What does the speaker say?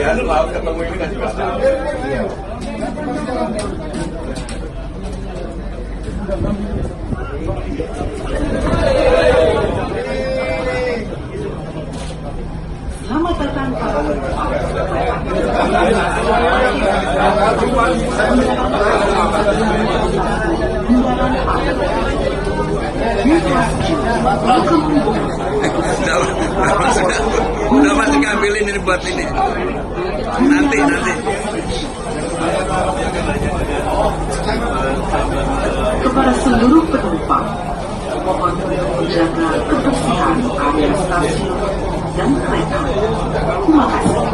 Ya, lu kalau ketemu ini kan juga tahu. Selamat datang Udah masih ngambilin ini buat ini. Nanti. kepada seluruh penumpang, mohon menjaga kebersihan area stasiun dan kereta. Terima kasih.